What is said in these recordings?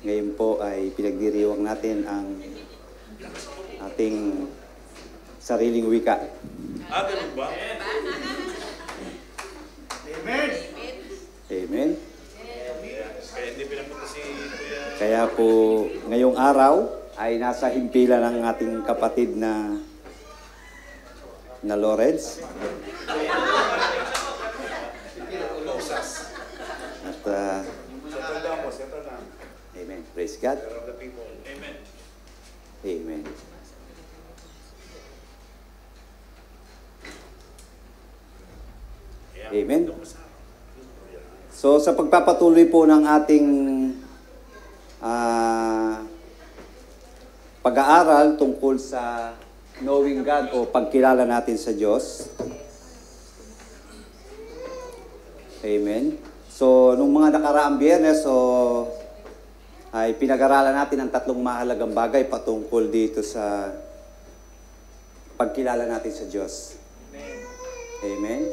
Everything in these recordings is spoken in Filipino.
Ngayon po ay pinagdiriwang natin ang ating sariling wika. Ganun ba? Amen. Amen. Kaya hindi pinapunta si Kuya. Kaya po ngayong araw ay nasa himpilan ng ating kapatid na Lawrence. At Settle down po, settle down. amen. Praise God. Care of the people. Amen. Amen. Amen. So sa pagpapatuloy po ng ating pag-aaral tungkol sa knowing God o pagkilala natin sa Diyos. Amen. So nung mga nakaraang Biyernes, ay pinag-aralan natin ang tatlong mahalagang bagay patungkol dito sa pagkilala natin sa Diyos. Amen.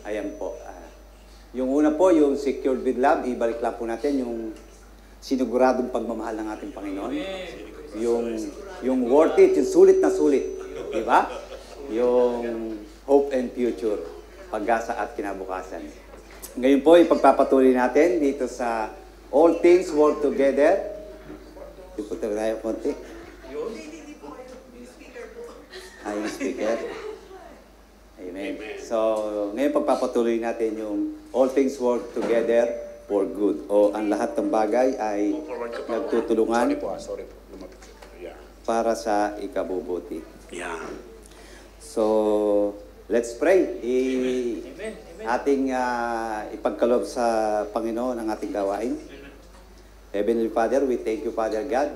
Ayan po. Yung una po, yung secured with love, ibalik lang po natin yung siniguradong pagmamahal ng ating Panginoon. Yung worth it, yung sulit na sulit. Di ba? Yung hope and future, pag-asa at kinabukasan. Ngayon po, ipagpapatuloy natin dito sa all things work together. Iputin tayo konti. Yung speaker. Amen. So, ngayon pagpapatuloy natin yung all things work together for good. O ang lahat ng bagay ay nagtutulungan Sorry po. Lumapit. Yeah. para sa ikabubuti. Yeah. So, let's pray. Ating ipagkaloob sa Panginoon ang ating gawain. Heavenly Father, we thank you, Father God.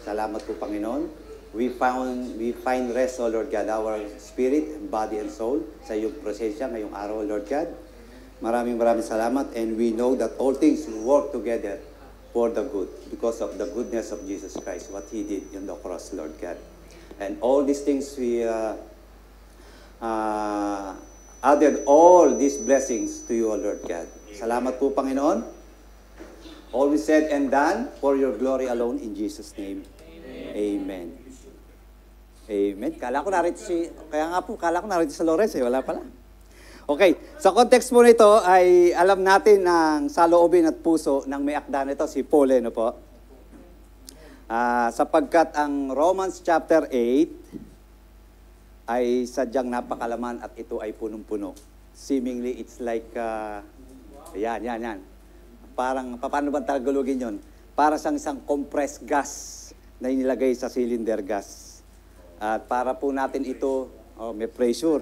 Salamat po, Panginoon. We find rest, O Lord God, our spirit, body, and soul sa iyong presensya ngayong araw, Lord God. Maraming salamat, and we know that all things work together for the good because of the goodness of Jesus Christ, what He did on the cross, Lord God. And all these things we added all these blessings to you, O Lord God. Salamat po, Panginoon. All we said and done for your glory alone in Jesus' name. Amen. Amen. Kala ko narito si Lawrence, wala pala. Okay, sa context po nito ay alam natin ng saloobin at puso ng may akda nito, si Paul, no po? Sapagkat ang Romans chapter 8 ay sadyang napakalaman at ito ay punong-puno. Seemingly, it's like, yan. Parang, paano ba tagalogin yun? Para sa isang compressed gas na inilagay sa cylinder gas. At para po natin ito, may pressure.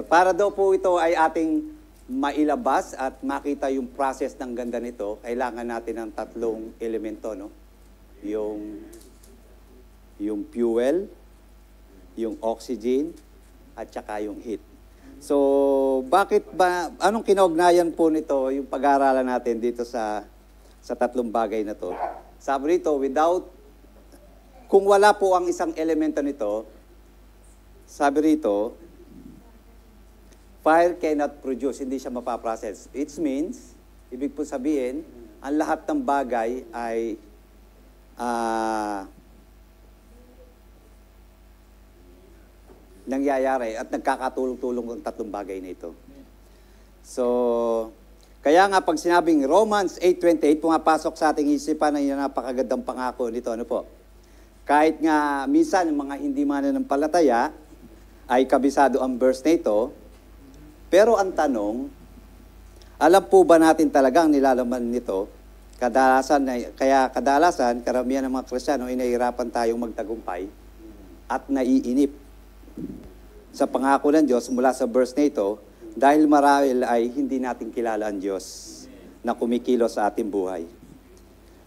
Para daw po ito ay ating mailabas at makita yung process ng ganda nito, kailangan natin ng tatlong elemento, no? Yung fuel, yung oxygen, at saka yung heat. So, anong kinugnayan po nito, yung pag-aaralan natin dito sa tatlong bagay na to? Sabi rito, kung wala po ang isang elemento nito, sabi rito, fire cannot produce, hindi siya mapaprocess. It means, ibig po sabihin, ang lahat ng bagay ay nangyayari at nagkakatulong-tulong ang tatlong bagay na ito. So, kaya nga pag sinabing Romans 8:28, pumapasok sa ating isipan ng napakagandang pangako nito. Ano po? Kahit nga minsan yung mga hindi mananampalataya ay kabisado ang verse na ito, pero ang tanong, alam po ba natin talagang nilalaman nito? Kadalasan, karamihan ng mga Kristiyano ay nahihirapan tayong magtagumpay at naiinip sa pangako ng Diyos mula sa verse na ito dahil marahil ay hindi natin kilala ang Diyos na kumikilos sa ating buhay.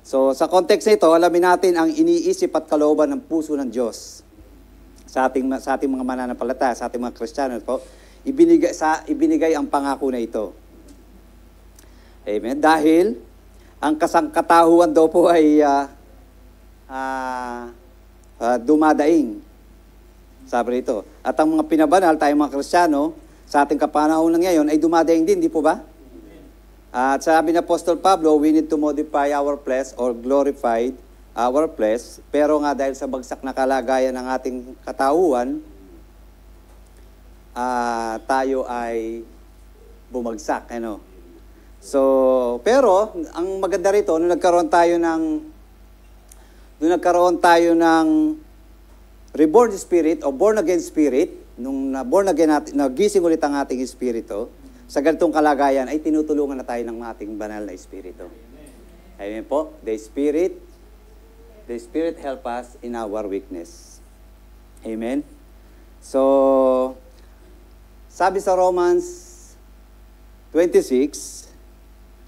So, sa context na ito, alamin natin ang iniisip at kalooban ng puso ng Diyos sa ating mga mananampalataya, sa ating mga Kristiyano po. Ibinigay ang pangako na ito. Amen. Dahil ang kasangkatahuan daw po ay dumadaing. Sabi rito. At ang mga pinabanal, tayong mga Kristiyano, sa ating kapanahon ngayon ay dumadaing din, di po ba? At sabi ni Apostol Pablo, we need to modify our flesh or glorify our flesh. Pero nga dahil sa bagsak na kalagayan ng ating katauhan, tayo ay bumagsak. Ano? So, pero ang maganda rito, nung nagkaroon tayo ng reborn spirit o born again spirit, nung born again natin, nagising ulit ang ating espiritu, sa ganitong kalagayan ay tinutulungan na tayo ng ating banal na espiritu. Amen po. The Spirit help us in our weakness. Amen. So, sabi sa Romans 26,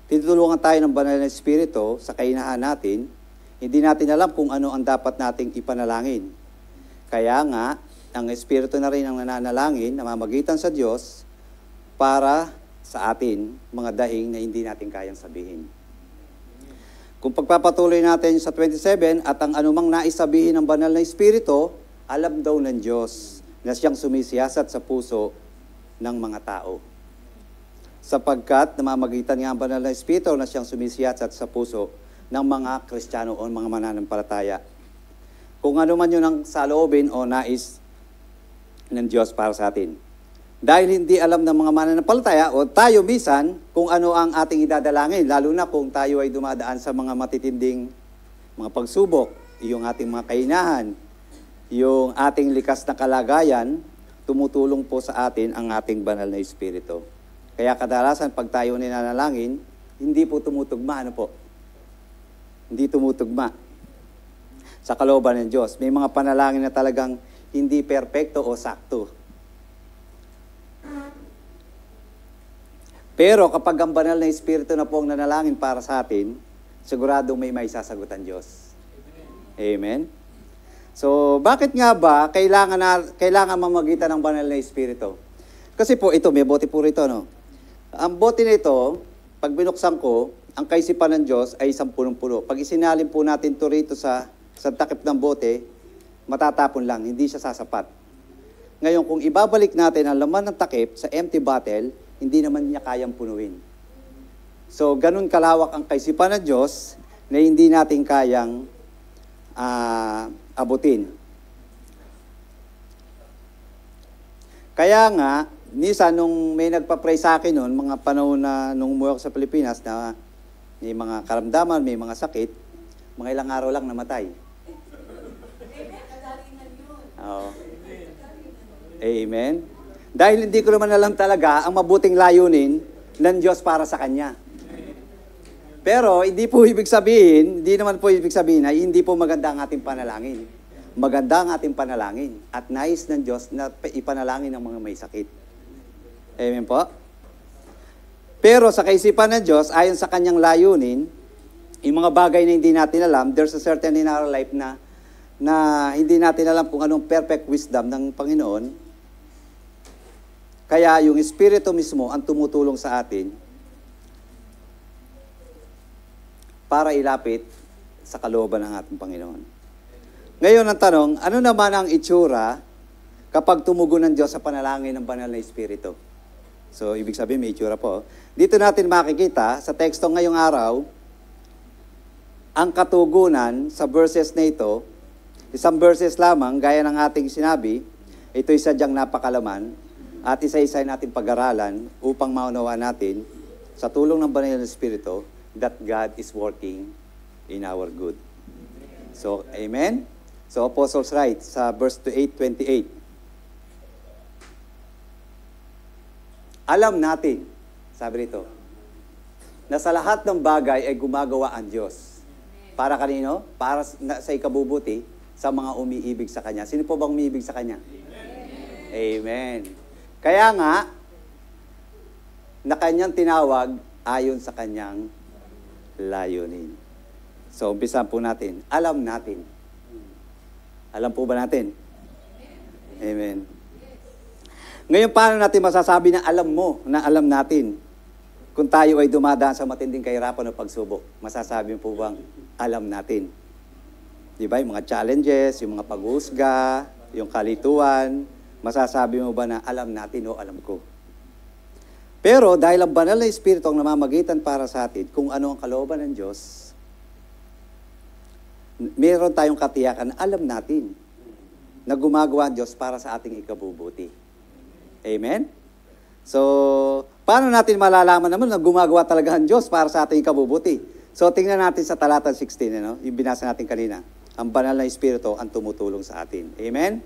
tinutulungan tayo ng banal na espiritu sa kainahan natin. Hindi natin alam kung ano ang dapat nating ipanalangin. Kaya nga, ang espiritu na rin ang nananalangin, namamagitan sa Diyos, para sa atin, mga dahing na hindi natin kayang sabihin. Kung pagpapatuloy natin sa 27, at ang anumang naisabihin ng banal na espiritu, alam daw ng Diyos na siyang sumisiyasat sa puso ng mga tao. Sapagkat namamagitan nga ang banal na espiritu na siyang sumisiyasat sa puso ng mga Kristiyano o mga mananampalataya. Kung ano man yun ang saloobin o nais ng Diyos para sa atin. Dahil hindi alam ng mga mananampalataya o tayo minsan kung ano ang ating idadalangin, lalo na kung tayo ay dumadaan sa mga matitinding mga pagsubok, yung ating mga kainahan, yung ating likas na kalagayan, tumutulong po sa atin ang ating banal na espiritu. Kaya kadalasan pag tayo ninanalangin, hindi po tumutugma, ano po? Hindi tumutugma sa kalooban ng Diyos. May mga panalangin na talagang hindi perpekto o sakto. Pero kapag ang banal na espiritu na po ang nanalangin para sa atin, siguradong may sasagutan Diyos. Amen? So, bakit nga ba kailangan mamagitan ng banal na espiritu? Kasi po ito, may bote po rito, no? Ang bote nito, pag binuksan ko, ang kaisipan ng Diyos ay isang punong-puno. Pag isinalin po natin ito rito sa takip ng bote, matatapon lang, hindi siya sasapat. Ngayon, kung ibabalik natin ang laman ng takip sa empty bottle, hindi naman niya kayang punuin. So, ganun kalawak ang kaisipan ng Diyos na hindi natin kayang abutin. Kaya nga, minsan nung may nagpa-pray sa akin noon, mga panahon na nung umuwi ako sa Pilipinas na may mga karamdaman, may mga sakit, mga ilang araw lang namatay. Oo. Amen. Dahil hindi ko naman alam talaga ang mabuting layunin ng Diyos para sa Kanya. Pero hindi naman po ibig sabihin na hindi po maganda ang ating panalangin. Maganda ang ating panalangin at nais ng Diyos na ipanalangin ng mga may sakit. Amen po? Pero sa kaisipan ng Diyos, ayon sa Kanyang layunin, yung mga bagay na hindi natin alam, there's a certain in our life na hindi natin alam kung anong perfect wisdom ng Panginoon. Kaya yung Espiritu mismo ang tumutulong sa atin para ilapit sa kalooban ng ating Panginoon. Ngayon ang tanong, ano naman ang itsura kapag tumugon ng Diyos sa panalangin ng banal na Espiritu? So, ibig sabihin may itsura po. Dito natin makikita sa teksto ngayong araw, ang katugunan sa verses na ito, isang verses lamang, gaya ng ating sinabi, ito'y sadyang napakalaman, at isa-isa natin pag-aralan upang maunawa natin sa tulong ng banal na Espiritu that God is working in our good. So, amen? So, Apostles write sa verse 8:28. Alam natin, sabi rito, na sa lahat ng bagay ay gumagawa ang Diyos. Para kanino? Para sa ikabubuti sa mga umiibig sa Kanya. Sino po bang umiibig sa Kanya? Amen. Kaya nga, na Kanyang tinawag ayon sa Kanyang layunin. So, umpisan po natin. Alam natin. Alam po ba natin? Amen. Ngayon, paano natin masasabi na alam mo, na alam natin? Kung tayo ay dumadaan sa matinding kahirapan o pagsubok, masasabi po bang alam natin? Di ba? Yung mga challenges, yung mga pag-uusga, yung kalituan, masasabi mo ba na alam natin o alam ko? Pero dahil ang banal na Espiritu ang namamagitan para sa atin kung ano ang kalooban ng Diyos, meron tayong katiyakan, alam natin na gumagawa ang Diyos para sa ating ikabubuti. Amen? So, paano natin malalaman naman na gumagawa talaga ang Diyos para sa ating ikabubuti? So, tingnan natin sa talata 16, yung binasa natin kanina. Ang banal na Espiritu ang tumutulong sa atin. Amen?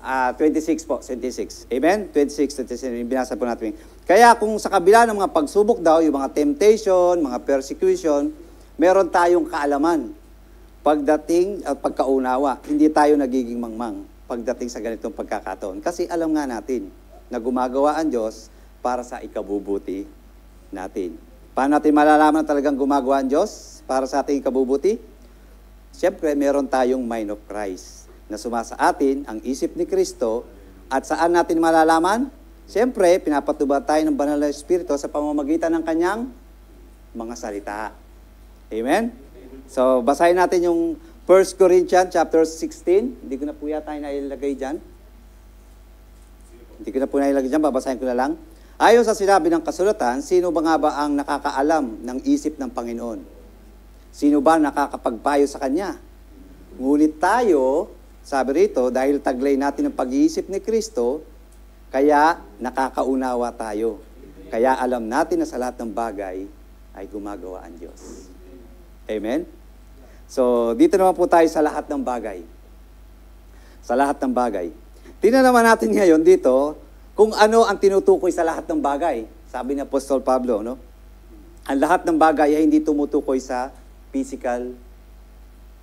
26 po, 26. Amen? 26, 26, binasa po natin. Kaya kung sa kabila ng mga pagsubok daw, yung mga temptation, mga persecution, meron tayong kaalaman pagdating at pagkaunawa. Hindi tayo nagiging mangmang pagdating sa ganitong pagkakataon. Kasi alam nga natin na gumagawa ang Diyos para sa ikabubuti natin. Paano natin malalaman na talagang gumagawa ang Diyos para sa ating ikabubuti? Siyempre, meron tayong mind of Christ na sumasa atin ang isip ni Kristo. At saan natin malalaman? Siyempre, pinapatubad tayo ng banal na Espiritu sa pamamagitan ng kanyang mga salita. Amen? So, basahin natin yung 1 Corinthians chapter 16. Hindi ko na po yata nailagay dyan. Hindi ko na po nailagay dyan, babasahin ko na lang. Ayon sa sinabi ng kasulatan, sino ba nga ba ang nakakaalam ng isip ng Panginoon? Sino ba nakakapagpayo sa Kanya? Ngunit tayo, sabi rito, dahil taglay natin ang pag-iisip ni Kristo, kaya nakakaunawa tayo. Kaya alam natin na sa lahat ng bagay ay gumagawa ang Diyos. Amen? So, dito naman po tayo sa lahat ng bagay. Sa lahat ng bagay. Tingnan naman natin ngayon dito kung ano ang tinutukoy sa lahat ng bagay. Sabi ni Apostol Pablo, no? Ang lahat ng bagay ay hindi tumutukoy sa physical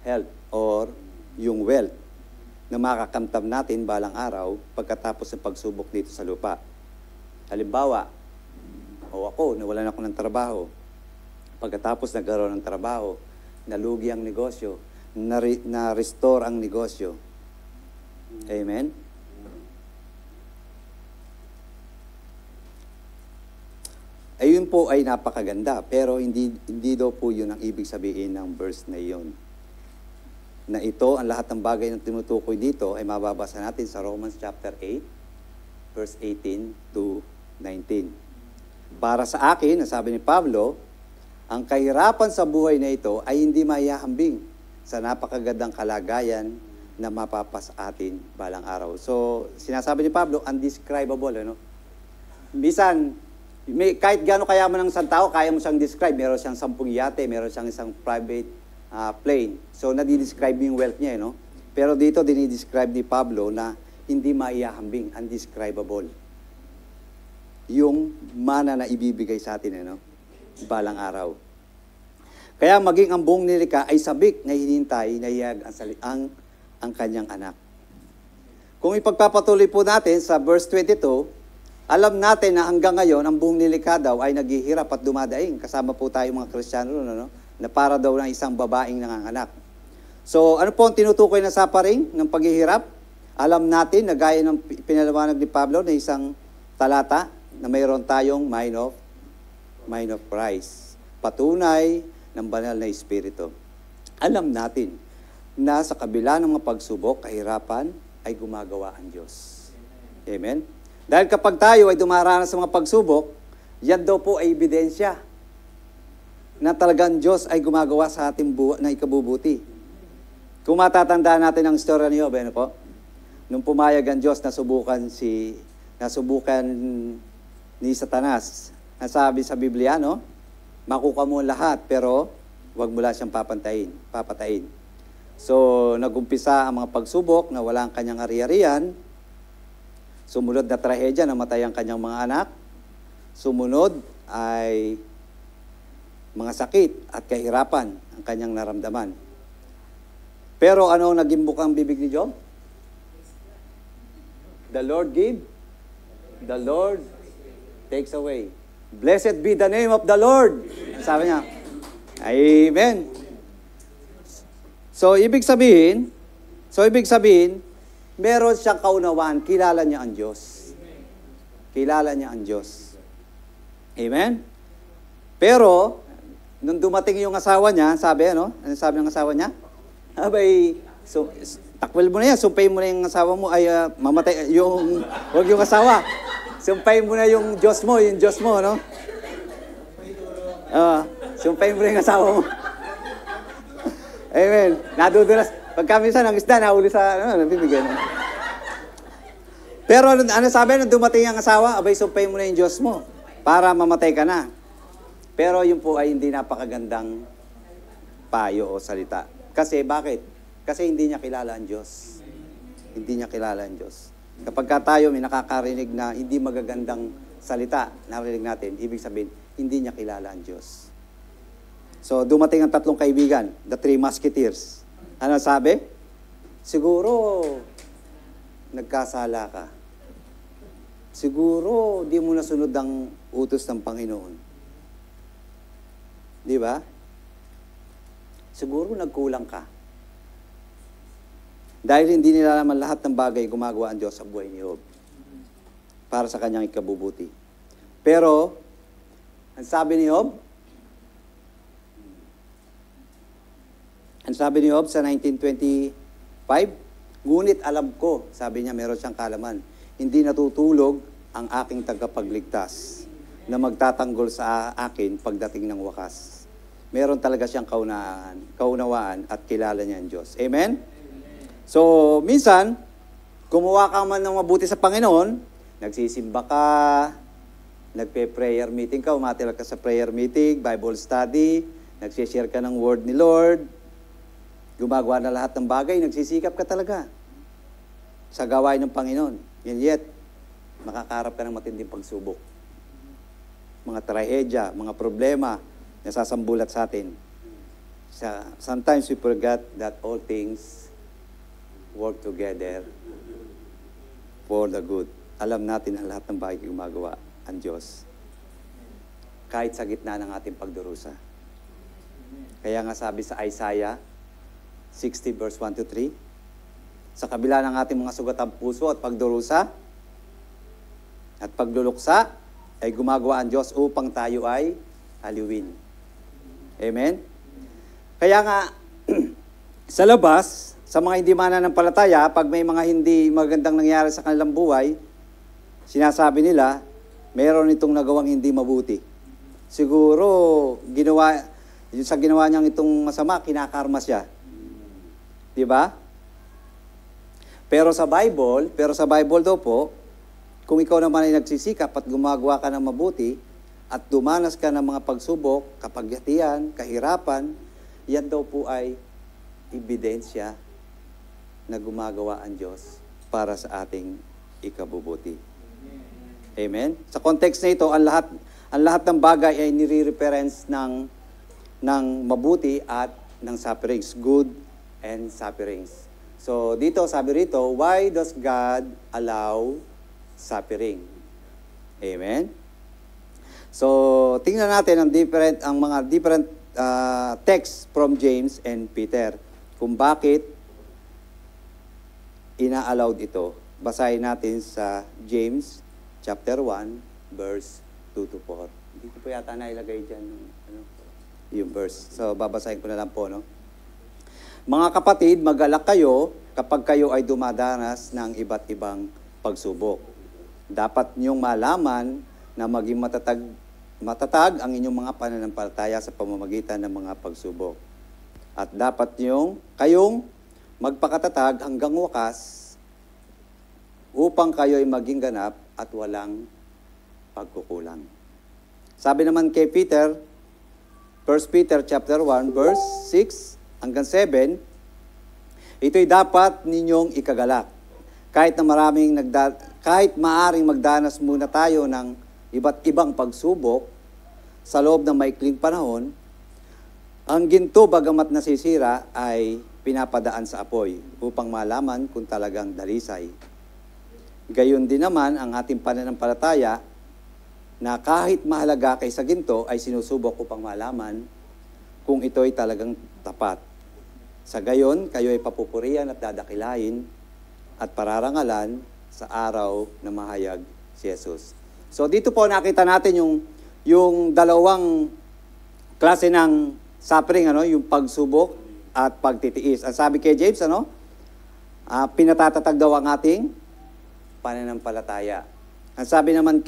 health or yung wealth na makakamtam natin balang araw pagkatapos ng pagsubok dito sa lupa. Halimbawa, ako, nawalan ako ng trabaho. Pagkatapos nagkaroon ng trabaho, nalugi ang negosyo, na-restore ang negosyo. Amen? Ayun po ay napakaganda, pero hindi daw po yun ang ibig sabihin ng verse na yun. Na ito, ang lahat ng bagay na tinutukoy dito ay mababasa natin sa Romans chapter 8, verse 18 to 19. Para sa akin, nasabi ni Pablo, ang kahirapan sa buhay na ito ay hindi maihahambing sa napakagandang kalagayan na mapapas atin balang araw. So, sinasabi ni Pablo, undescribable, ano? Bisan, kahit gaano kayaman ng isang tao, kaya mo siyang describe. Meron siyang 10 yate, meron siyang isang private plane. So, nadidescribe yung wealth niya, no? Pero dito, dinidescribe ni Pablo na hindi maihahambing, undescribable. Yung mana na ibibigay sa atin, ano? Balang araw. Kaya maging ang buong nilikha ay sabik na hinintay na iyag ang kanyang anak. Kung ipagpapatuloy po natin sa verse 22, alam natin na hanggang ngayon ang buong nilikha daw ay naghihirap at dumadaing. Kasama po tayo mga Kristiyano, no? Na para daw ng isang babaeng nanganganak. So ano po ang tinutukoy na saparing ng paghihirap? Alam natin na gaya ng pinalawanag ni Pablo na isang talata na mayroon tayong mind of Christ. Patunay ng banal na Espiritu. Alam natin na sa kabila ng mga pagsubok, kahirapan, ay gumagawa ang Diyos. Amen? Dahil kapag tayo ay dumaranas sa mga pagsubok, yan daw po ay ebidensya na talagang Diyos ay gumagawa sa ating na ikabubuti. Kung matatandaan natin ang istorya ni Job, ano po? Nung pumayag ang Diyos na nasubukan ni Satanas, nasabi sa Biblia, no? Makuha mo lahat, pero huwag mo lang siyang papatayin. So, nagumpisa ang mga pagsubok na wala ang kanyang ari-arian. Sumunod na trahedya, namatay ang kanyang mga anak. Sumunod ay mga sakit at kahirapan ang kanyang naramdaman. Pero ano naging bukang bibig ni Job? The Lord give, the Lord takes away. Blessed be the name of the Lord. Sabi niya. Amen. So, ibig sabihin, meron siyang kaunawaan, kilala niya ang Diyos. Kilala niya ang Diyos. Amen? Pero, nung dumating yung asawa niya, sabi, ano? Ano sabi ng asawa niya? Abay, so, takwil mo na yan, sumpay mo na yung asawa mo, ay mamatay, huwag yung asawa. Sumpahin mo na yung Diyos mo, no? Sumpahin mo na yung asawa mo. Amen. Nadudulas. Pagka minsan ang isda, nahuli sa, nabibigyan. Pero ano sabi, nung dumating ang asawa, abay, sumpahin mo na yung Diyos mo para mamatay ka na. Pero yun po ay hindi napakagandang payo o salita. Kasi bakit? Kasi hindi niya kilala ang Diyos. Hindi niya kilala ang Diyos. Kapag tayo may nakakarinig na hindi magagandang salita, narinig natin, ibig sabihin, hindi niya kilala ang Diyos. So, dumating ang tatlong kaibigan, the three musketeers. Ano sabi? Siguro, nagkasala ka. Siguro, di mo nasunod ang utos ng Panginoon. Di ba? Siguro, nagkulang ka. Dahil hindi nilalaman lahat ng bagay gumagawa ang Diyos sa buhay ni Job para sa kanyang ikabubuti. Pero, ang sabi ni Job, sa 1925, ngunit alam ko, sabi niya, meron siyang kaalaman, hindi natutulog ang aking tagapagligtas na magtatanggol sa akin pagdating ng wakas. Meron talaga siyang kaunawaan at kilala niya ang Diyos. Amen? So, minsan, kumuha ka man ng mabuti sa Panginoon, nagsisimba ka, nagpe-prayer meeting ka, umatira ka sa prayer meeting, Bible study, nagsishare ka ng word ni Lord, gumagawa na lahat ng bagay, nagsisikap ka talaga sa gawain ng Panginoon. And yet, makakarap ka ng matinding pagsubok. Mga trahedya, mga problema na sasambulat sa atin. Sometimes we forget that all things work together for the good. Alam natin ang lahat ng bagay gumagawa ang Diyos. Kahit sa gitna ng ating pagdurusa. Kaya nga sabi sa Isaiah 60 verse 1 to 3, sa kabila ng ating mga sugatang puso at pagdurusa at pagluluksa, ay gumagawa ang Diyos upang tayo ay aliwin. Amen? Kaya nga, sa labas, sa mga hindi mananampalataya, pag may mga hindi magandang nangyari sa kanilang buhay, sinasabi nila, meron itong nagawang hindi mabuti. Siguro, sa ginawa niyang itong masama, kinakarma siya. Diba? Pero sa Bible daw po, kung ikaw naman ay nagsisikap at gumagawa ka ng mabuti at dumanas ka ng mga pagsubok, kapagyatian, kahirapan, yan daw po ay ebidensya na gumagawa ang Diyos para sa ating ikabubuti. Amen? Sa context na ito, ang lahat ng bagay ay nire-reference ng mabuti at ng sufferings, good and sufferings. So dito, sabi rito, why does God allow suffering? Amen? So tingnan natin ang mga different texts from James and Peter kung bakit ina-allowed ito. Basahin natin sa James chapter 1 verse 2 to 4. Hindi ko po yata nailagay dyan yung verse. So babasahin ko na lang po, no? Mga kapatid, mag-alak kayo kapag kayo ay dumadanas ng iba't ibang pagsubok. Dapat niyong malaman na maging matatag ang inyong mga pananampalataya sa pamamagitan ng mga pagsubok. At dapat kayong magpakatatag hanggang wakas upang kayo ay maging ganap at walang pagkukulang. Sabi naman kay Peter, 1 Peter chapter 1 verse 6 hanggang 7, ito'y dapat ninyong ikagalak. Kahit maaring magdanas muna tayo ng iba't ibang pagsubok sa loob ng maikling panahon, ang ginto bagamat nasisira ay pinapadaan sa apoy upang malaman kung talagang dalisay. Gayon din naman ang ating pananampalataya na kahit mahalaga kaysa ginto ay sinusubok upang malaman kung ito'y talagang tapat. Sa gayon, kayo ay papupurihan at dadakilain at pararangalan sa araw na mahayag si Jesus. So dito po nakita natin yung dalawang klase ng suffering, yung pagsubok at pagtitiis. Ang sabi kay James, pinatatatag daw ang ating pananampalataya. Ang sabi naman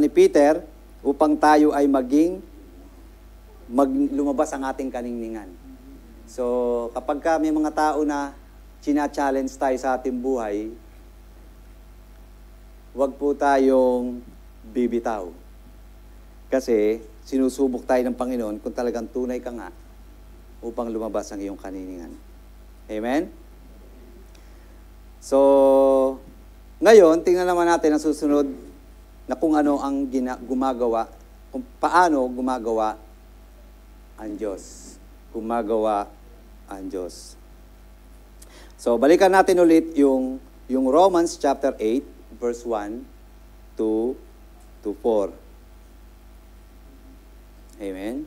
ni Peter, upang tayo ay lumabas ang ating kaningningan. So, kapag may mga tao na china-challenge tayo sa ating buhay, huwag po tayong bibitaw. Kasi sinusubok tayo ng Panginoon kung talagang tunay ka nga upang lumabas ang iyong kaniningan. Amen? So, ngayon, tingnan naman natin ang susunod na kung ano ang gumagawa, kung paano gumagawa ang Diyos. Gumagawa ang Diyos. So, balikan natin ulit yung Romans chapter 8, verse 1 to 4. Amen?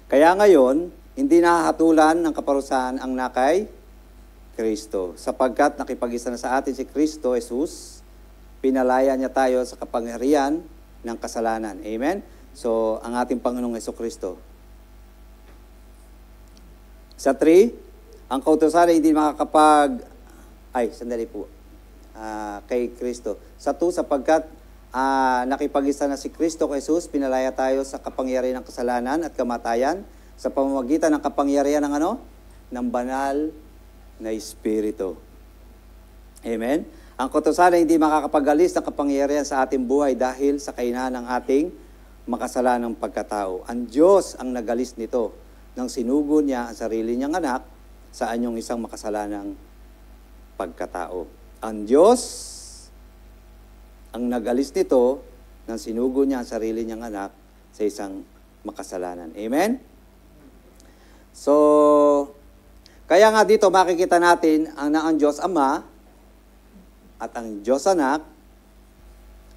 Kaya ngayon, hindi nahahatulan ng kaparusahan ang nakay Kristo. Sapagkat nakipag-isa na sa atin si Kristo Jesus, pinalaya niya tayo sa kapangyarihan ng kasalanan. Amen? So, ang ating Panginoong Jesucristo. Sa 3, ang kautusan ay hindi sandali po. Kay Kristo. Sa 2, sapagkat nakipag-isa na si Kristo kay Jesus, pinalaya tayo sa kapangyarihan ng kasalanan at kamatayan sa pamamagitan ng kapangyarihan ng ng banal na Espiritu. Amen? Ang kautusan ay hindi makakapag-alis ng kapangyarihan sa ating buhay dahil sa kainahan ng ating makasalanang pagkatao. Ang Diyos ang nagalis nito nang sinugo niya ang sarili niyang anak sa anyong isang makasalanang pagkatao. Ang Diyos ang nagalis nito nang sinugo niya ang sarili niyang anak sa isang makasalanan. Amen? So, kaya nga dito makikita natin ang Diyos Ama at ang Diyos Anak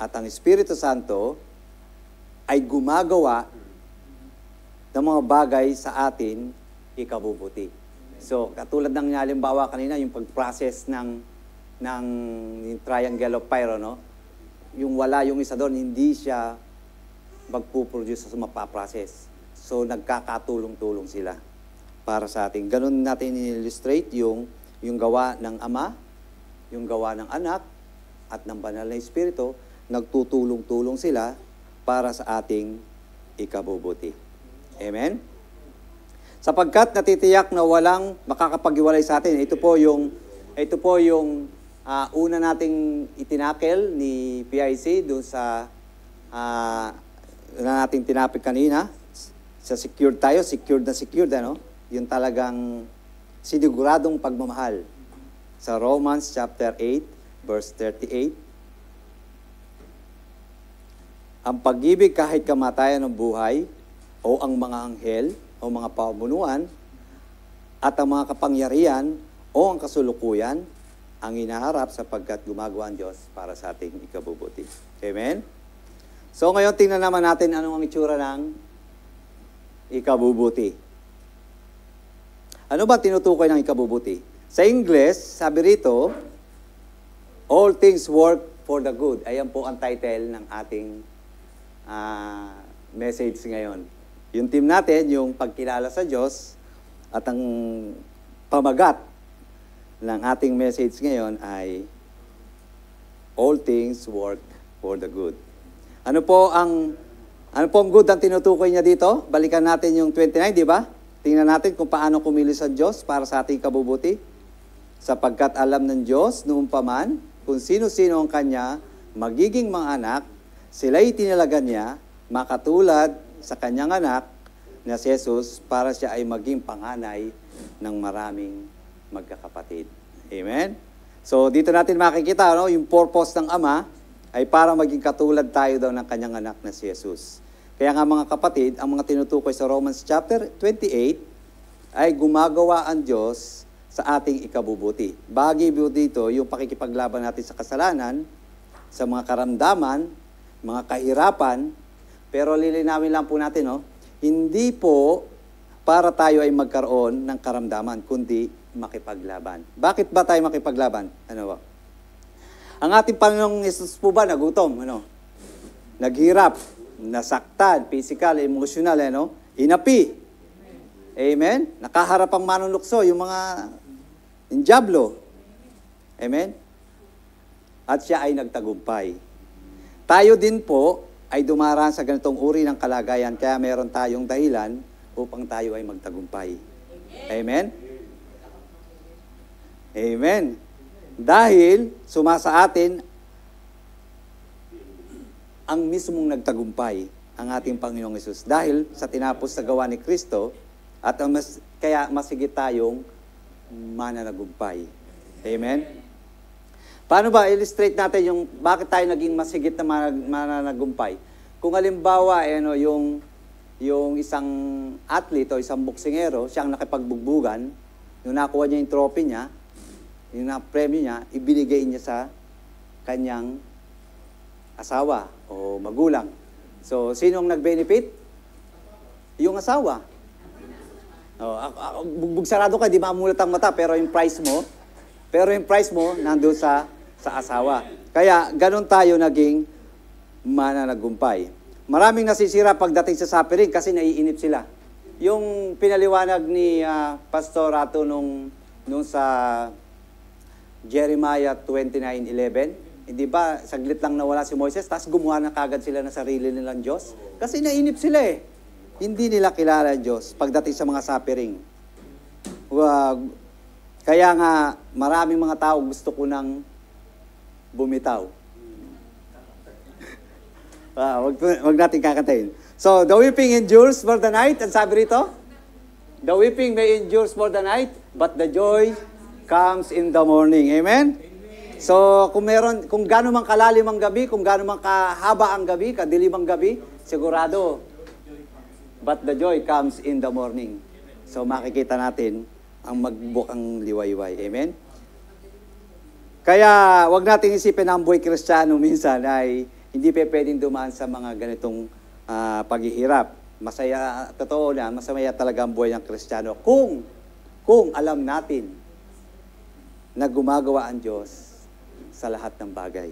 at ang Espiritu Santo ay gumagawa ng mga bagay sa atin ikabubuti. So, katulad ng halimbawa kanina, yung pag-process ng triangle of fire, no? Yung wala yung isa doon, hindi siya magpuproduce sa mapaprocess. So, nagkakatulong-tulong sila para sa atin. Ganun natin in-illustrate yung gawa ng Ama, yung gawa ng Anak, at ng Banal na Espiritu, nagtutulong-tulong sila para sa ating ikabubuti. Amen? Sapagkat natitiyak na walang makakapag-iwalay sa atin. Ito po yung una nating itinakel ni PIC doon sa na nating tinapik kanina. Sa secured tayo, secured, ano? Yung talagang siniguradong pagmamahal. Sa Romans chapter 8, verse 38. Ang pag-ibig kahit kamatayan ng buhay, o ang mga anghel, o mga pamunuan, at ang mga kapangyarihan, o ang kasulukuyan, ang inaharap sapagkat gumagawa ang Diyos para sa ating ikabubuti. Amen? So ngayon, tingnan naman natin anong ang itsura ng ikabubuti. Ano ba tinutukoy ng ikabubuti? Sa English, sabi rito, all things work for the good. Ayan po ang title ng ating message ngayon. Yung team natin, yung pagkilala sa Diyos, at ang pamagat ng ating message ngayon ay all things work for the good. Ano po ang good ang tinutukoy niya dito? Balikan natin yung 29, di ba? Tingnan natin kung paano kumilos ang Diyos para sa ating kabubuti. Sapagkat alam ng Diyos noong paman kung sino-sino ang Kanya magiging mga anak, sila'y tinalaga niya makatulad sa Kanyang anak na si Jesus para siya ay maging panganay ng maraming magkakapatid. Amen? So, dito natin makikita, yung purpose ng Ama ay para maging katulad tayo daw ng Kanyang anak na si Jesus. Kaya nga mga kapatid, ang mga tinutukoy sa Romans chapter 28 ay gumagawa ang Diyos sa ating ikabubuti. Bahagi dito yung pakikipaglaban natin sa kasalanan, sa mga karamdaman, mga kahirapan, pero lilinawin lang po natin, hindi po para tayo ay magkaroon ng karamdaman, kundi makipaglaban. Bakit ba tayo makipaglaban? Ano ba? Ang ating Panginoong Jesus po ba nagutom? Naghirap, nasaktan, physical, emotional, inapi. Amen? Nakaharap ang manunukso, yung diablo. Amen? at siya ay nagtagumpay. Tayo din po ay dumaraan sa ganitong uri ng kalagayan, kaya meron tayong dahilan upang tayo ay magtagumpay. Amen? Amen. Dahil sumasa atin ang mismong nagtagumpay, ang ating Panginoong Hesus. Dahil sa tinapos na gawa ni Kristo, at kaya masigit tayong mananagumpay. Amen? Paano ba illustrate natin yung bakit tayo naging masigit na mananagumpay? Kung halimbawa, yung isang athlete o isang boksingero, siyang nakipagbugbugan, nung nakuha niya yung trophy niya, yung na-premyo niya, ibinigay niya sa kanyang asawa o magulang. So, sino ang nag-benefit? Yung asawa. Bugbog sarado ka, di mamulat ang mata, pero yung price mo, nandun sa asawa. Kaya, ganun tayo naging mananagumpay. Maraming nasisira pagdating sa suffering kasi naiinip sila. Yung pinaliwanag ni Pastor Rato nung sa Jeremiah 29:11, hindi ba, saglit lang nawala si Moises, tapos gumawa na kagad sila ng sarili nilang Diyos? Kasi nainip sila eh. Hindi nila kilala ang Diyos pagdating sa mga suffering. Kaya nga, maraming mga tao gusto ko nang bumitaw. Wag natin kakantayin. So, the weeping endures for the night. Ang sabi rito, the weeping may endures for the night, but the joy comes in the morning. Amen? So, kung gaano man kalalim ang gabi, kung gaano man kahaba ang gabi, kadilim ang gabi, sigurado, but the joy comes in the morning. So, makikita natin ang magbukang liwayway. Amen? Kaya, wag nating isipin na ang buhay Kristiyano minsan ay hindi pa pwedeng dumaan sa mga ganitong paghihirap. Masaya, totoo na, masaya talaga ang buhay ng Kristiyano kung alam natin na gumagawa ang Diyos sa lahat ng bagay.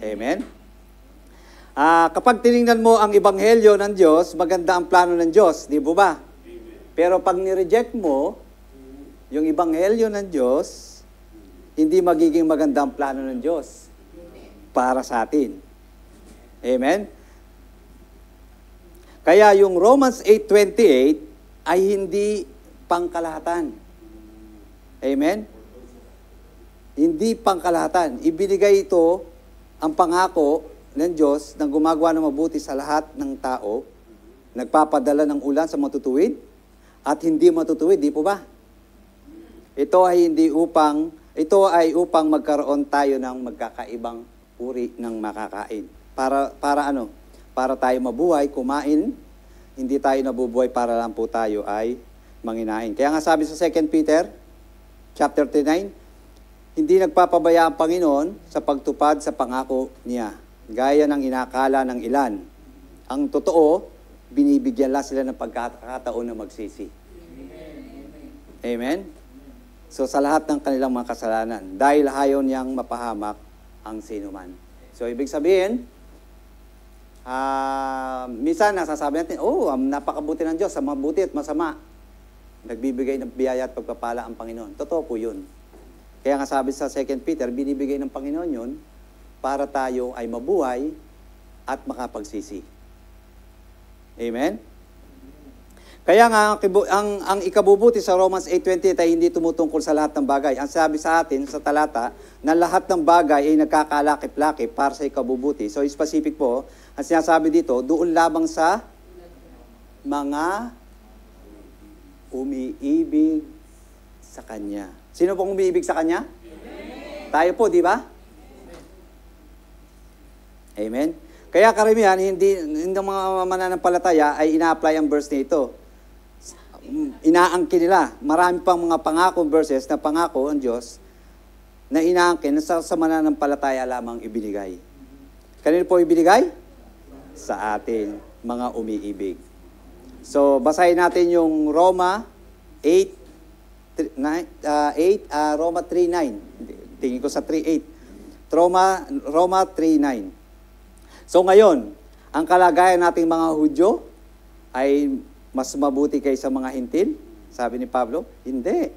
Amen? Kapag tinignan mo ang Ebanghelyo ng Diyos, maganda ang plano ng Diyos, di ba? Pero pag nireject mo yung Ebanghelyo ng Diyos, hindi magiging maganda ang plano ng Diyos para sa atin. Amen? Kaya yung Romans 8:28 ay hindi pangkalahatan. Amen? Hindi pangkalahatan. Ibinigay ito, ang pangako ng Diyos na gumagawa ng mabuti sa lahat ng tao, nagpapadala ng ulan sa matutuwid, at hindi matutuwid, di po ba? Ito ay upang magkaroon tayo ng magkakaibang uri ng makakain. Para tayo mabuhay, kumain, hindi tayo nabubuhay para lang po tayo ay manginain. Kaya nga sabi sa 2 Peter, chapter 39, hindi nagpapabaya ang Panginoon sa pagtupad sa pangako niya, gaya ng inakala ng ilan. Ang totoo, binibigyan lang sila ng pagkakataon na magsisi. Amen? So sa lahat ng kanilang mga kasalanan, dahil ayaw niyang mapahamak ang sinuman. So ibig sabihin, minsan nasasabi natin, napakabuti ng Diyos, sa mabuti at masama. Nagbibigay ng biyaya at pagpapala ang Panginoon. Totoo po yun. Kaya nga sabi sa 2 Peter, binibigay ng Panginoon yun para tayo ay mabuhay at makapagsisi. Amen? Kaya nga, ang ikabubuti sa Romans 8:28 ay hindi tumutungkol sa lahat ng bagay. Ang sabi sa atin, sa talata, na lahat ng bagay ay nagkakalakip-lakip para sa ikabubuti. So, specific po, ang sinasabi dito, doon lamang sa mga umiibig sa Kanya. Sino pong umiibig sa Kanya? Amen. Tayo po, di ba? Amen? Kaya karamihan, hindi mga mananampalataya ay ina-apply ang verse nito. Inaangkin nila. Marami pang mga pangako verses na pangako ang Diyos na inaangkin na sa mananampalataya lamang ibinigay. Kanino po ibinigay? Sa atin, mga umiibig. So, basahin natin yung Roma 8:9. Roma 3:9. Tingin ko sa 3:8. Roma 3:9. So ngayon, ang kalagayan nating mga Hudyo ay mas mabuti kaysa mga Hintil? Sabi ni Pablo, hindi.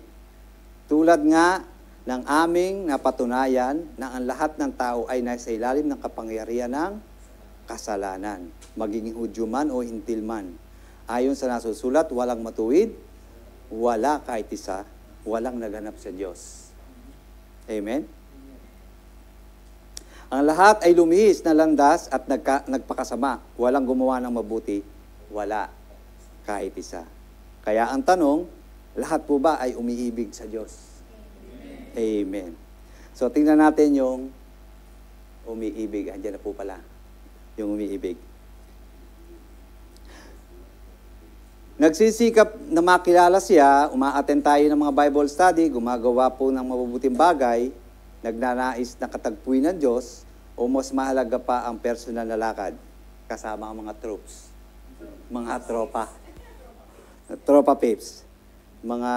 Tulad nga ng aming napatunayan na ang lahat ng tao ay nasa ilalim ng kapangyarihan ng kasalanan, maging Hudyo man o Hintil man. Ayon sa nasusulat, walang matuwid, wala kahit isa, walang naghanap sa Diyos. Amen? Ang lahat ay lumihis na landas at nagpakasama. Walang gumawa ng mabuti, wala kahit isa. Kaya ang tanong, lahat po ba ay umiibig sa Diyos? Amen. So, tingnan natin yung umiibig. Andiyan na po pala. Yung umiibig. Nagsisikap na makilala siya, umaattend tayo ng mga Bible study, gumagawa po ng mabubuting bagay, nagnanais na katagpuin ng Diyos, o mas mahalaga pa ang personal na lakad, kasama ang mga troops, mga tropa peeps, mga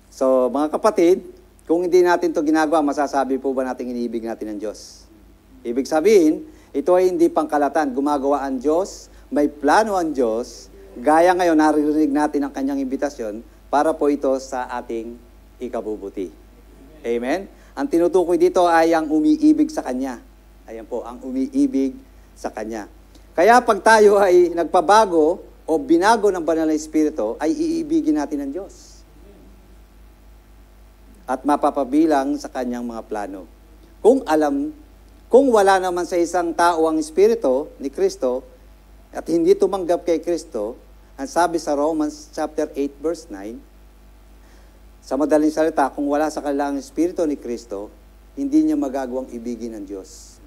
So, mga kapatid, kung hindi natin to ginagawa, masasabi po ba natin iniibig natin ang Diyos? Ibig sabihin, ito ay hindi pangkalatan. Gumagawa ang Diyos, may plano ang Diyos, gaya ngayon, naririnig natin ang kanyang imbitasyon para po ito sa ating ikabubuti. Amen? Ang tinutukoy dito ay ang umiibig sa Kanya. Ayan po, ang umiibig sa Kanya. Kaya pag tayo ay nagpabago o binago ng banal na Espiritu, ay iibigin natin ang Diyos. At mapapabilang sa Kanyang mga plano. Kung wala naman sa isang tao ang Espiritu ni Kristo, at hindi tumanggap kay Kristo, ang sabi sa Romans chapter 8 verse 9, sa madaling salita, kung wala sa kanila ang Espiritu ni Kristo, hindi niya magagawang ibigin ng Diyos.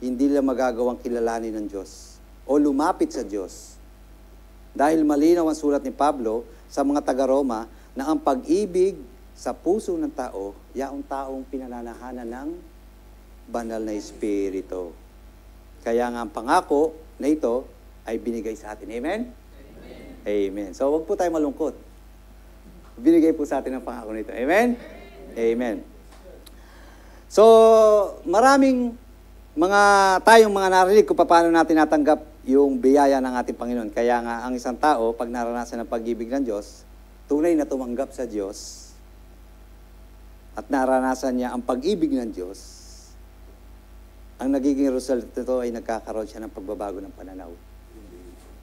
Hindi niya magagawang kilalanin ng Diyos o lumapit sa Diyos. Dahil malinaw ang sulat ni Pablo sa mga taga-Roma na ang pag-ibig sa puso ng tao, yaong taong pinananahanan ng banal na Espiritu. Kaya nga ang pangako na ito ay binigay sa atin. Amen? Amen. Amen. So, huwag po tayo malungkot. Binigay po sa atin ang pangako nito. Amen? Amen. So, maraming tayong mga narinig kung paano natin natanggap yung biyaya ng ating Panginoon. Kaya nga, ang isang tao, pag naranasan ng pag-ibig ng Diyos, tunay na tumanggap sa Diyos, at naranasan niya ang pag-ibig ng Diyos, ang nagiging result nito ay nagkakaroon siya ng pagbabago ng pananaw,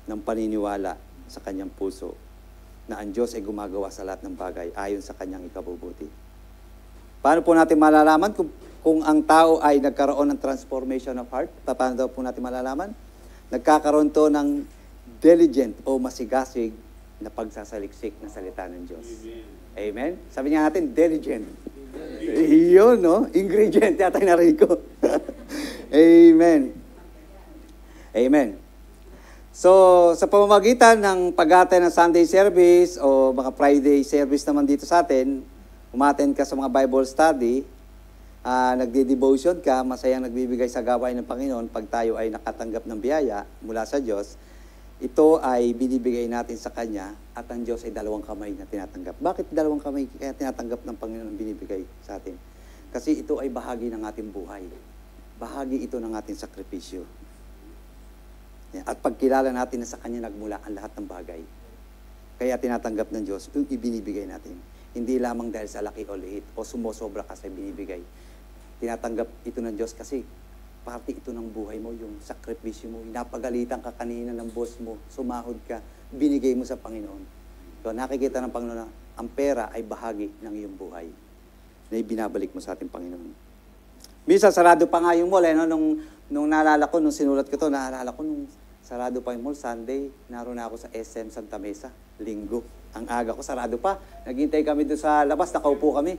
ng paniniwala sa kanyang puso, na ang Diyos ay gumagawa sa lahat ng bagay ayon sa kanyang ikabubuti. Paano po natin malalaman kung ang tao ay nagkaroon ng transformation of heart? Paano daw po natin malalaman? Nagkakaroon to ng diligent o masigasig na pagsasaliksik na salita ng Diyos. Amen? Sabi niya natin, diligent. Iyon, no? Ingredient yata yung narinig ko. Amen. Amen. So, sa pamamagitan ng pag-attend ng Sunday service o mga Friday service naman dito sa atin, umattend ka sa mga Bible study, nagde-devotion ka, masayang nagbibigay sa gawain ng Panginoon pag tayo ay nakatanggap ng biyaya mula sa Diyos, ito ay binibigay natin sa Kanya at ang Diyos ay dalawang kamay na tinatanggap. Bakit dalawang kamay kaya tinatanggap ng Panginoon ang binibigay sa atin? Kasi ito ay bahagi ng ating buhay. Bahagi ito ng ating sakripisyo. At pagkilala natin na sa Kanya nagmula ang lahat ng bagay. Kaya tinatanggap ng Diyos yung ibinibigay natin. Hindi lamang dahil sa laki o liit o sumosobra ka sa binibigay. Tinatanggap ito ng Diyos kasi parte ito ng buhay mo, yung sakripisyo mo. Napagalitan ka kanina ng boss mo, sumahod ka, binigay mo sa Panginoon. So nakikita ng Panginoon na ang pera ay bahagi ng iyong buhay na ibinabalik mo sa ating Panginoon. Minsan, sarado pa nga yung mall. Nung naalala ko, nung sinulat ko to, naalala ko nung sarado pa yung mall, Sunday, naroon na ako sa SM Santa Mesa, Linggo. Ang aga ko, sarado pa. Naghintay kami doon sa labas, nakaupo kami.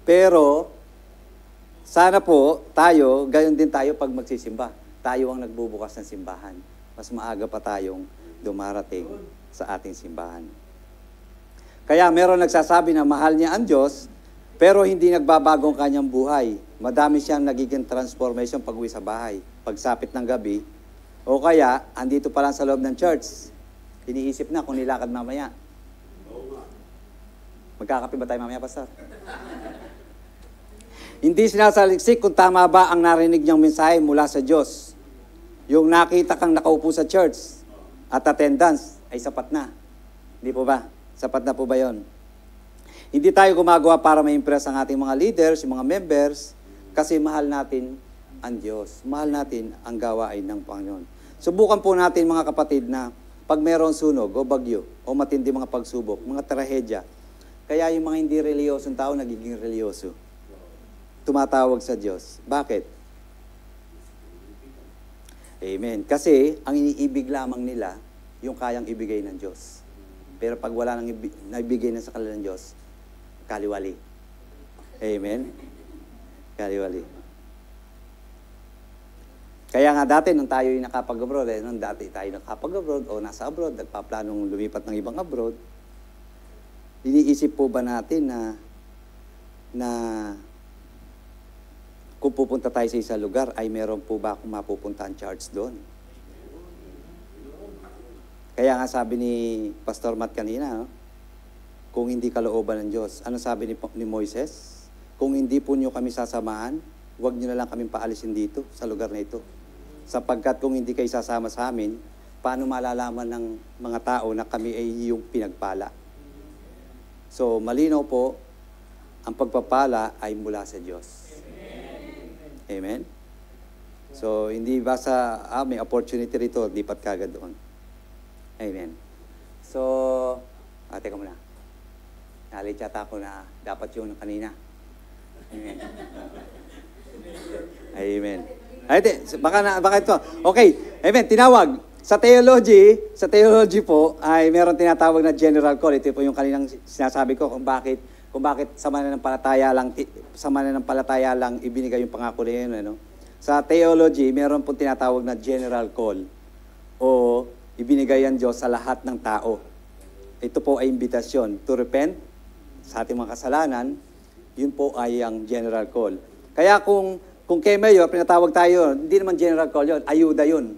Pero, sana po, tayo, gayon din tayo pag magsisimba. Tayo ang nagbubukas ng simbahan. Mas maaga pa tayong dumarating sa ating simbahan. Kaya meron nagsasabi na mahal niya ang Diyos, pero hindi nagbabago ang kanyang buhay. Madami siyang nagiging transformation pag uwi sa bahay, pagsapit ng gabi, o kaya, andito pa lang sa loob ng church. Iniisip na kung nilakad mamaya. Magkakape ba tayo mamaya, Pastor? Hindi sinasaliksik kung tama ba ang narinig niyang mensahe mula sa Diyos. Yung nakita kang nakaupo sa church at attendance ay sapat na. Hindi po ba? Sapat na po ba yon? Hindi tayo gumagawa para ma-impress ang ating mga leaders, yung mga members, kasi mahal natin ang Diyos. Mahal natin ang gawain ng Panginoon. Subukan po natin mga kapatid na pag mayroong sunog o bagyo o matindi mga pagsubok, mga trahedya, kaya yung mga hindi reliyosong tao nagiging reliyoso. Tumatawag sa Diyos. Bakit? Amen. Kasi ang iniibig lamang nila yung kayang ibigay ng Diyos. Pero pag wala nang naibigay na sa kanila ng Diyos, kaliwali. Amen? Kaliwali. Kaya nga dati, nung tayo yung nakapag-abroad, nung dati tayo nakapag-abroad o nasa abroad, nagpaplanong lumipat ng ibang abroad, iniisip po ba natin na kung pupunta tayo sa isang lugar, ay meron po ba akong mapupuntahan charge doon? Kaya nga sabi ni Pastor Matt kanina, no? Kung hindi kalooban ng Diyos, ano sabi ni Moises? Kung hindi po niyo kami sasamahan, huwag niyo na lang kaming paalisin dito, sa lugar na ito. Sapagkat kung hindi kayo sasama sa amin, paano malalaman ng mga tao na kami ay yung pinagpala? So, malinaw po, ang pagpapala ay mula sa Diyos. Amen? So, hindi basta, may opportunity rito, lipat kagad doon. Amen. So, teka muna. Nalit yata ako na dapat yung kanina. Amen. Amen. Ay, baka ito. Okay. Amen. Tinawag. Sa theology po, ay meron tinatawag na general call. Ito po yung kaninang sinasabi ko kung bakit sa mananampalataya lang ibinigay yung pangako na yun. Ano? Sa theology, meron po tinatawag na general call o ibinigay ang Diyos sa lahat ng tao. Ito po ay imbitasyon to repent sa ating mga kasalanan. Yun po ay ang general call. Kaya kung kay Mayor, pinatawag tayo, hindi naman general call yun, ayuda yun.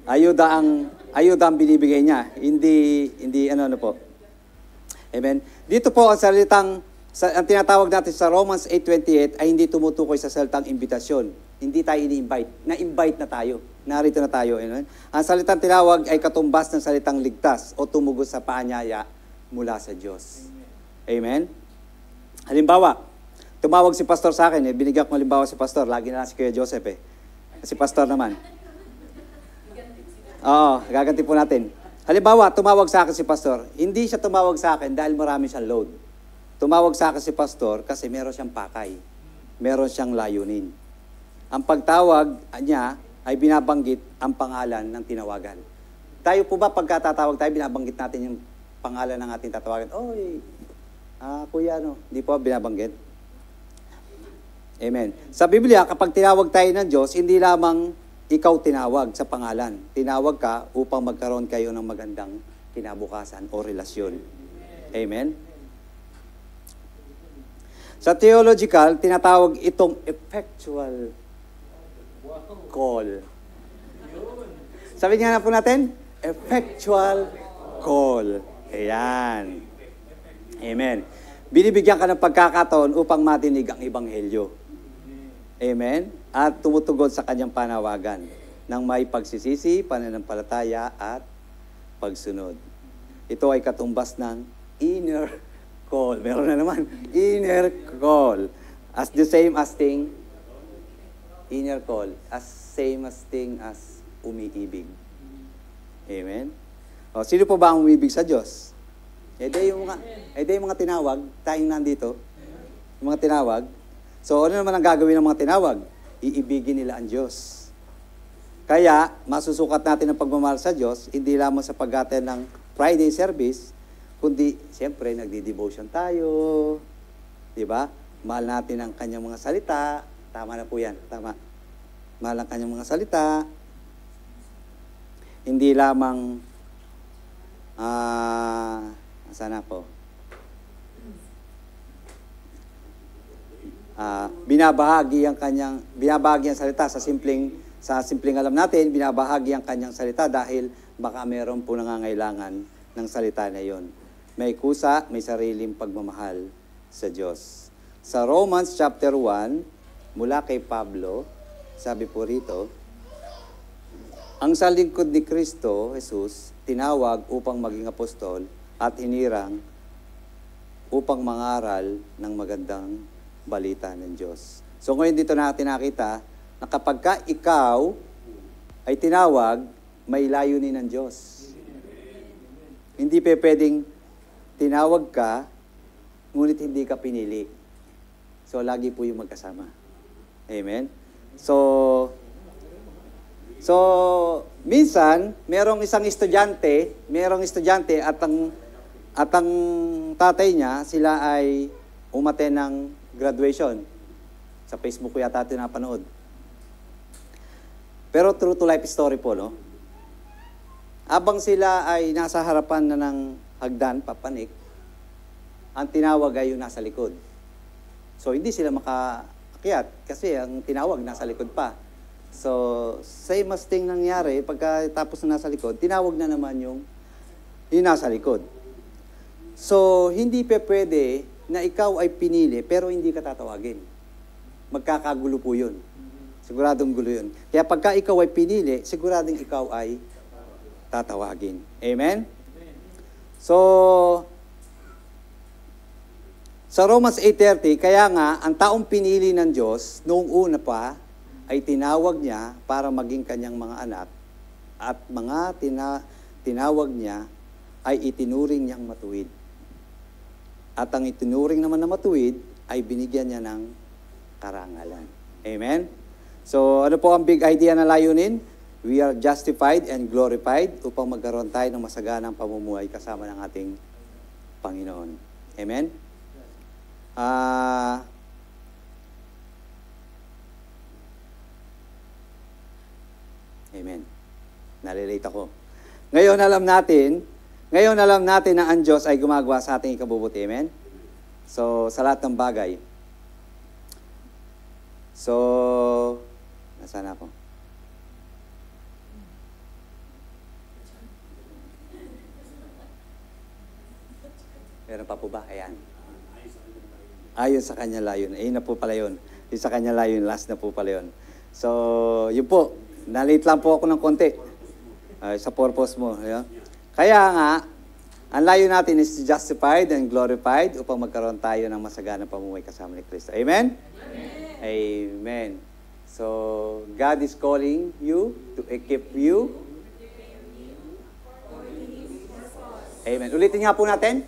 Ayuda ang binibigay niya. Hindi ano po. Amen. Dito po ang ang tinatawag natin sa Romans 8:28 ay hindi tumutukoy sa salitang imbitasyon. Hindi tayo ini-invite. Na-invite na tayo. Narito na tayo. Amen. Ang salitang tinawag ay katumbas ng salitang ligtas o tumugos sa paanyaya mula sa Diyos. Amen. Halimbawa, tumawag si pastor sa akin, binigyan ko halimbawa si pastor, lagi na lang si Kuya Joseph Si pastor naman. Oo, gaganti po natin. Halimbawa, tumawag sa akin si pastor. Hindi siya tumawag sa akin dahil marami siyang load. Tumawag sa akin si pastor kasi meron siyang pakay. Meron siyang layunin. Ang pagtawag niya ay binabanggit ang pangalan ng tinawagan. Tayo po ba pagkatatawag tayo, binabanggit natin yung pangalan ng ating tatawagan? Oy, kuya, Hindi po binabanggit. Amen. Sa Biblia, kapag tinawag tayo ng Diyos, hindi lamang ikaw tinawag sa pangalan. Tinawag ka upang magkaroon kayo ng magandang kinabukasan o relasyon. Amen? Sa theological, tinatawag itong effectual call. Sabi nga na po natin, effectual call. Ayan. Amen. Binibigyan ka ng pagkakataon upang matinig ang Ebanghelyo. Amen? At tumutugon sa kanyang panawagan ng may pagsisisi, pananampalataya at pagsunod. Ito ay katumbas ng inner call. Meron na naman. Inner call. As the same as thing, inner call. As same as thing as umiibig. Amen? O, sino po ba ang umibig sa Diyos? Yung mga tinawag, tayong nandito, yung mga tinawag. So, ano naman ang gagawin ng mga tinawag? Iibigin nila ang Diyos. Kaya, masusukat natin ang pagmamahal sa Diyos, hindi lamang sa pag-attend ng Friday service, kundi, siyempre, nagdi-devotion tayo. Diba? Mahal natin ang kanyang mga salita. Tama na po yan. Tama. Mahal ang kanyang mga salita. Hindi lamang, sana po, binabahagi ang salita sa simpleng alam natin, binabahagi ang kanyang salita dahil baka meron po nangangailangan ng salita na yon. May kusa, may sariling pagmamahal sa Diyos. Sa Romans chapter 1, mula kay Pablo, sabi po rito, ang salingkod ni Kristo, Jesus, tinawag upang maging apostol at hinirang upang mangaral ng magandang balita ng Diyos. So ngayon dito natin nakita na kapag ka ikaw ay tinawag, may layunin ng Diyos. Hindi pa pwedeng tinawag ka, ngunit hindi ka pinili. So lagi po yung magkasama. Amen? So minsan, merong isang estudyante at ang tatay niya, sila ay umaten ng graduation. Sa Facebook ko yata ito napanood. Pero true to life story po, no? Abang sila ay nasa harapan na ng hagdan, papanik, ang tinawag ay yung nasa likod. So, hindi sila makaakyat kasi ang tinawag nasa likod pa. So, same as thing nangyari, pagkatapos na nasa likod, tinawag na naman yung nasa likod. So, hindi pa pwede na ikaw ay pinili pero hindi ka tatawagin. Magkakagulo po yun. Siguradong gulo yun. Kaya pagka ikaw ay pinili, siguradong ikaw ay tatawagin. Amen? So, sa Romans 8:30, kaya nga, ang taong pinili ng Diyos, noong una pa, ay tinawag niya para maging kanyang mga anak, at mga tinawag niya ay itinuring niyang matuwid. At ang itinuring naman na matuwid, ay binigyan niya ng karangalan. Amen? So, ano po ang big idea na layunin? We are justified and glorified upang magkaroon tayo ng masaganang pamumuhay kasama ng ating Panginoon. Amen? Amen. Nalilate ako. Ngayon alam natin na ang Diyos ay gumagawa sa ating ikabubuti. Amen? So, sa lahat ng bagay. So, nasaan ako? Meron pa po ba? Ayan. Ayon sa kanya layon. Ayun na po pala yun. Yung sa kanya layon, last na po pala yun. So, yun po. Nalate lang po ako ng konti. Sa purpose mo. Ayan. Kaya nga, ang layo natin is justified and glorified upang magkaroon tayo ng masaganang pamumuhay kasama ni Kristo. Amen? Amen. Amen. So, God is calling you to equip you. Amen. Ulitin nga po natin.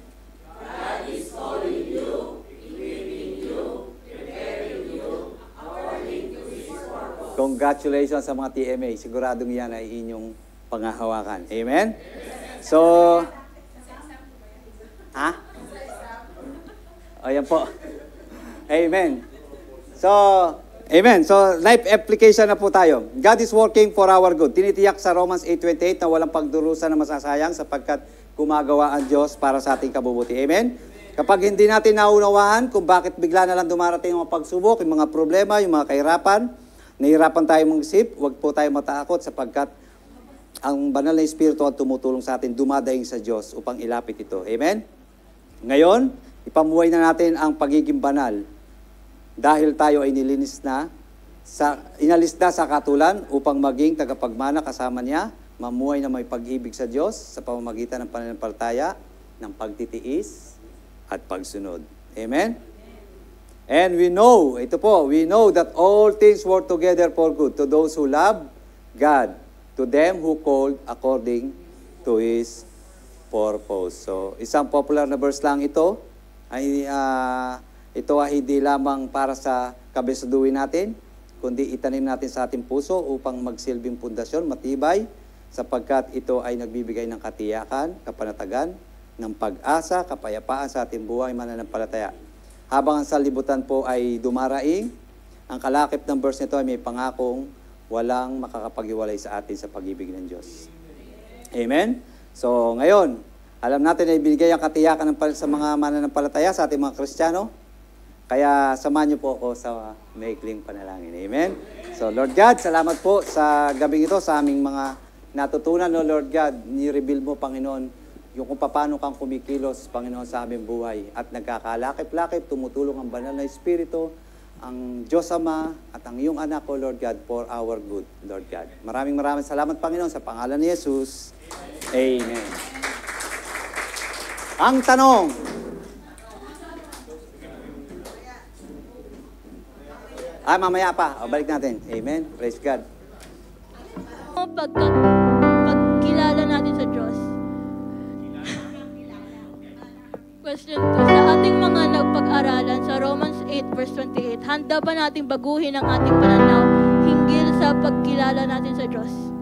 God is calling you, equipping you, preparing you, according to His purpose. Congratulations sa mga TMA. Siguradong yan ay inyong panghahawakan. Amen? So, ayan po. Amen. So, amen. So, life application na po tayo. God is working for our good. Tinitiyak sa Romans 8:28 na walang pagdurusa na masasayang sapagkat gumagawa ang Diyos para sa ating kabubuti. Amen? Kapag hindi natin naunawaan kung bakit bigla na lang dumarating yung mga pagsubok, yung mga problema, yung mga kahirapan, nahihirapan tayo mag-isip, huwag po tayo matakot sapagkat ang banal na Espiritu ang tumutulong sa atin, dumadaing sa Diyos upang ilapit ito. Amen? Ngayon, ipamuhay na natin ang pagiging banal dahil tayo ay inalis na sa katulan upang maging tagapagmana kasama niya, mamuhay na may pag-ibig sa Diyos sa pamamagitan ng pananampalataya, ng pagtitiis at pagsunod. Amen? And we know that all things work together for good to those who love God, to them who called according to His purpose. So, isang popular na verse lang ito. Ito ay hindi lamang para sa kabesaduhin natin, kundi itanim natin sa ating puso upang magsilbing pundasyon, matibay, sapagkat ito ay nagbibigay ng katiyakan, kapanatagan, ng pag-asa, kapayapaan sa ating buhay mananampalataya. Habang ang sanlibutan po ay dumaraing, ang kalakip ng verse nito ay may pangakong walang makakapaghiwalay sa atin sa pag-ibig ng Diyos. Amen? So, ngayon, alam natin na ibinigay ang katiyakan sa mga mananampalataya sa ating mga Kristiyano. Kaya samahan niyo po ako sa maikling panalangin. Amen? So, Lord God, salamat po sa gabing ito, sa aming mga natutunan, no, Lord God. Ni-reveal mo, Panginoon, yung kung paano kang kumikilos, Panginoon, sa aming buhay. At nagkakalakip-lakip, tumutulong ang banal na Espiritu, ang Diyos Ama at ang iyong anak ko, Lord God, for our good, Lord God. Maraming salamat, Panginoon, sa pangalan ni Jesus. Amen. Ang tanong. Mamaya pa. O, balik natin. Amen. Praise God. Pagkilala natin sa Diyos. Question 2. Sa ating mga nagpag-aralan sa Romans 8 verse 28, handa ba nating baguhin ang ating pananaw hinggil sa pagkilala natin sa Diyos?